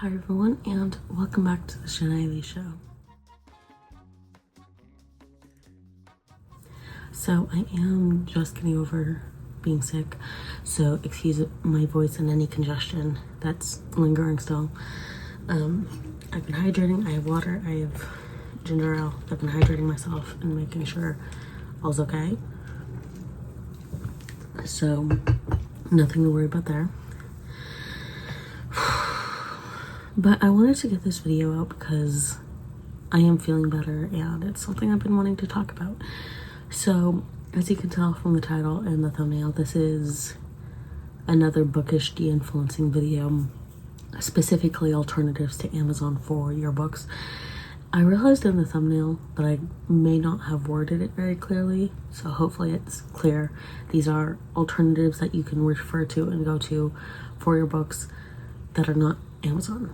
Hi everyone, and welcome back to the Shanae Show. So I am just getting over being sick, so excuse my voice and any congestion that's lingering still. I've been hydrating, I have water, I have ginger ale. I've been hydrating myself and making sure all's okay. So nothing to worry about there. But I wanted to get this video out because I am feeling better and it's something I've been wanting to talk about. So, as you can tell from the title and the thumbnail, this is another bookish de-influencing video, specifically alternatives to Amazon for your books. I realized in the thumbnail that I may not have worded it very clearly, so hopefully it's clear. These are alternatives that you can refer to and go to for your books that are not Amazon.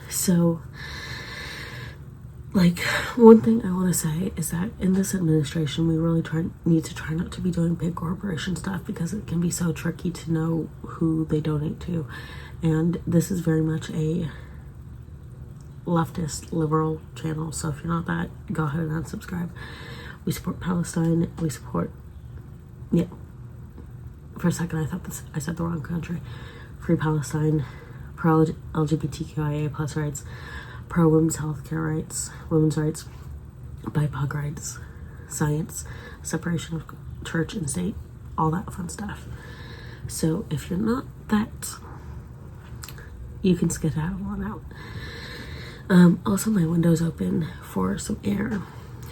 So, like, one thing I want to say is that in this administration, we really need to try not to be doing big corporation stuff because it can be so tricky to know who they donate to. And this is very much a leftist, liberal channel. So if you're not that, go ahead and unsubscribe. We support Palestine. We support, yeah. For a second, I thought I said the wrong country. Free Palestine. Pro LGBTQIA plus rights, pro women's healthcare rights, women's rights, BIPOC rights, science, separation of church and state, all that fun stuff. So if you're not that, you can skedaddle on out. Also, my window's open for some air,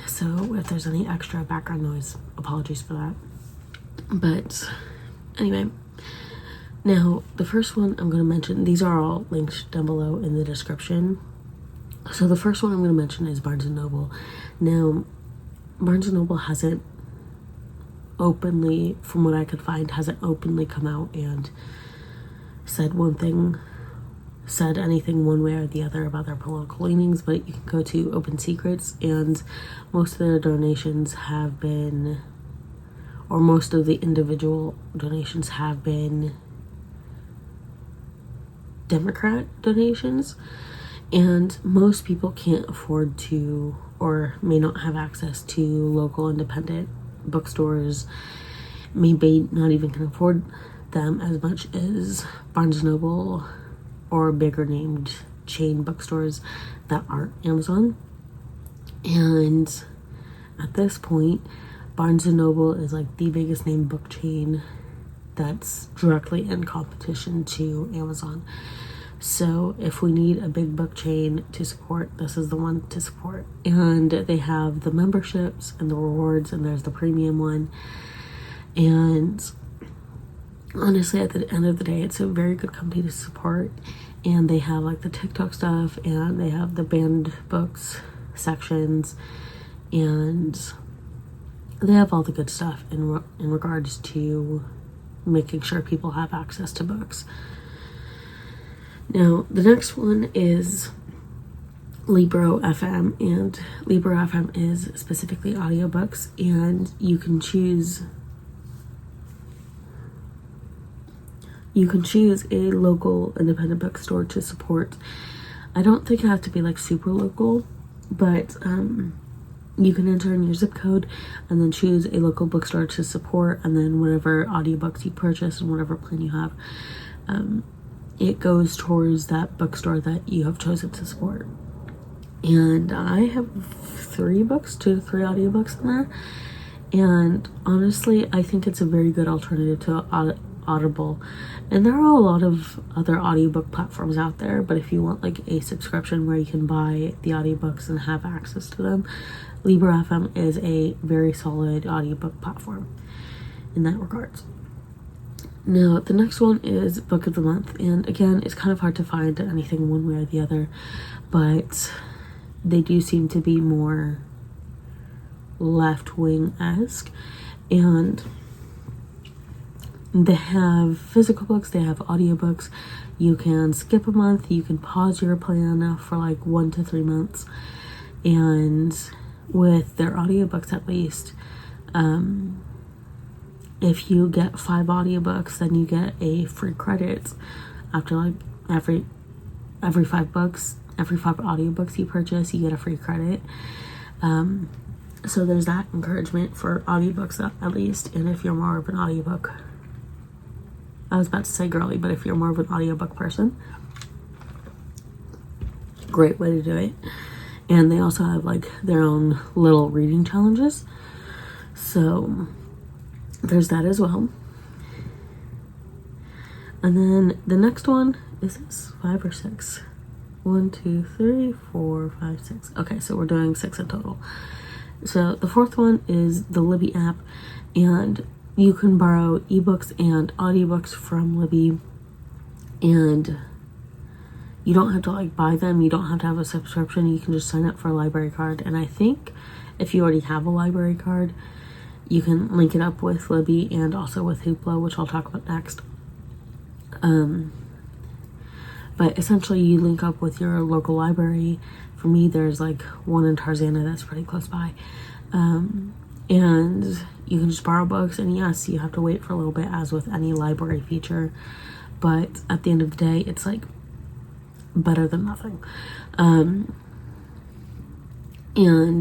so if there's any extra background noise, apologies for that. But anyway. Now, the first one I'm going to mention, these are all linked down below in the description. So the first one I'm going to mention is Barnes & Noble. Now, Barnes & Noble hasn't openly, from what I could find, hasn't openly come out and said anything one way or the other about their political leanings, but you can go to Open Secrets, and most of their donations have been, or most of the individual donations have been Democrat donations, and most people can't afford to or may not have access to local independent bookstores, maybe not even can afford them as much as Barnes & Noble or bigger named chain bookstores that aren't Amazon. And at this point, Barnes & Noble is like the biggest name book chain that's directly in competition to Amazon. So if we need a big book chain to support, this is the one to support. And they have the memberships and the rewards, and there's the premium one. And honestly, at the end of the day, it's a very good company to support. And they have like the TikTok stuff, and they have the banned books sections, and they have all the good stuff in regards to making sure people have access to books. Now, the next one is Libro FM, and Libro FM is specifically audiobooks, and you can choose a local independent bookstore to support. I don't think it has to be like super local, but you can enter in your zip code and then choose a local bookstore to support, and then whatever audiobooks you purchase and whatever plan you have, it goes towards that bookstore that you have chosen to support. And I have 2 to 3 audiobooks in there, and honestly, I think it's a very good alternative to Audible. And there are a lot of other audiobook platforms out there, but if you want like a subscription where you can buy the audiobooks and have access to them, Libro FM is a very solid audiobook platform in that regards. Now, the next one is Book of the Month, and again, it's kind of hard to find anything one way or the other, but they do seem to be more left-wing-esque, and they have physical books, they have audiobooks. You can skip a month, you can pause your plan for like 1 to 3 months, and with their audiobooks at least, if you get 5 audiobooks, then you get a free credit after like every every 5 books, every 5 audiobooks you purchase, you get a free credit. So there's that encouragement for audiobooks at least. And if you're more of an audiobook, I was about to say girly, but if you're more of an audiobook person, great way to do it. And they also have like their own little reading challenges. So there's that as well. And then the next one, is this 5 or 6? 1, 2, 3, 4, 5, 6. Okay, so we're doing 6 in total. So the 4th one is the Libby app, and you can borrow ebooks and audiobooks from Libby, and you don't have to like buy them. You don't have to have a subscription. You can just sign up for a library card. And I think if you already have a library card, you can link it up with Libby and also with Hoopla, which I'll talk about next. But essentially you link up with your local library. For me, there's like one in Tarzana that's pretty close by. And you can just borrow books, and yes, you have to wait for a little bit as with any library feature, but at the end of the day, it's like better than nothing. And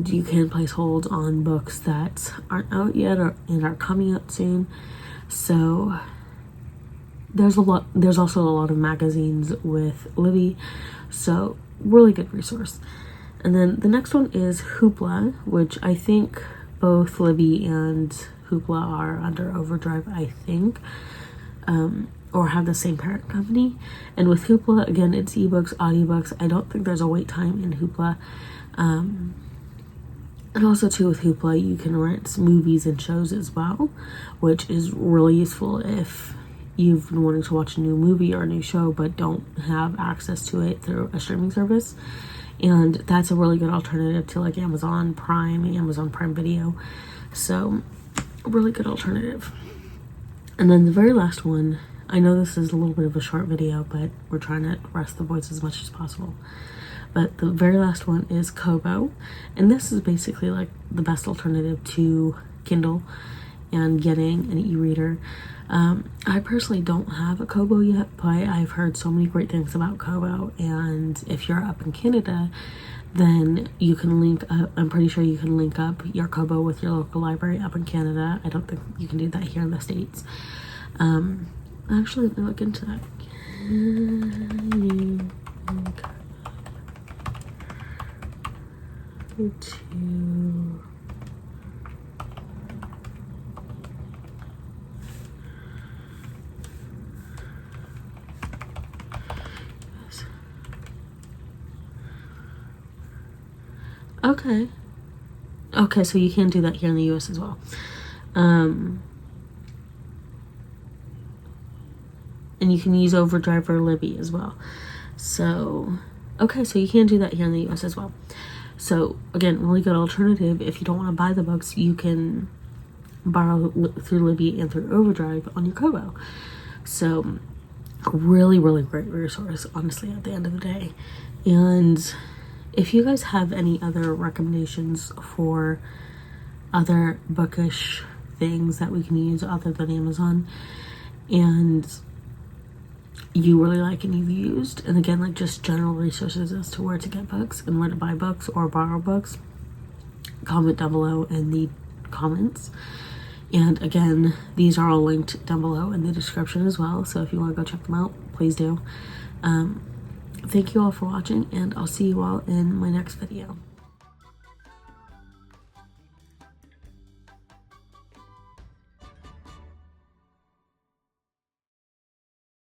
you can place holds on books that aren't out yet and are coming out soon. So there's also a lot of magazines with Libby, so really good resource. And then the next one is Hoopla, which I think both Libby and Hoopla are under Overdrive, I think, or have the same parent company. And with Hoopla, again, it's ebooks, audiobooks. I don't think there's a wait time in Hoopla. And also too, with Hoopla, you can rent movies and shows as well, which is really useful if you've been wanting to watch a new movie or a new show but don't have access to it through a streaming service. And that's a really good alternative to like Amazon Prime Video. So a really good alternative. And then the very last one, I know this is a little bit of a short video, but we're trying to rest the voice as much as possible. But the very last one is Kobo, and this is basically like the best alternative to Kindle and getting an e-reader. I personally don't have a Kobo yet, but I've heard so many great things about Kobo, and if you're up in Canada, then you can link up, I'm pretty sure you can link up your Kobo with your local library up in Canada. I don't think you can do that here in the States. Actually, let me look into that. Can you link to... Okay, so you can do that here in the US as well. And you can use Overdrive or Libby as well. So, okay, so you can do that here in the US as well. So, again, really good alternative. If you don't want to buy the books, you can borrow through Libby and through Overdrive on your Kobo. So, really, really great resource, honestly, at the end of the day. And if you guys have any other recommendations for other bookish things that we can use other than Amazon, and you really like and you've used, and again, like just general resources as to where to get books and where to buy books or borrow books, comment down below in the comments. And again, these are all linked down below in the description as well, so if you want to go check them out, please do. Thank you all for watching, and I'll see you all in my next video.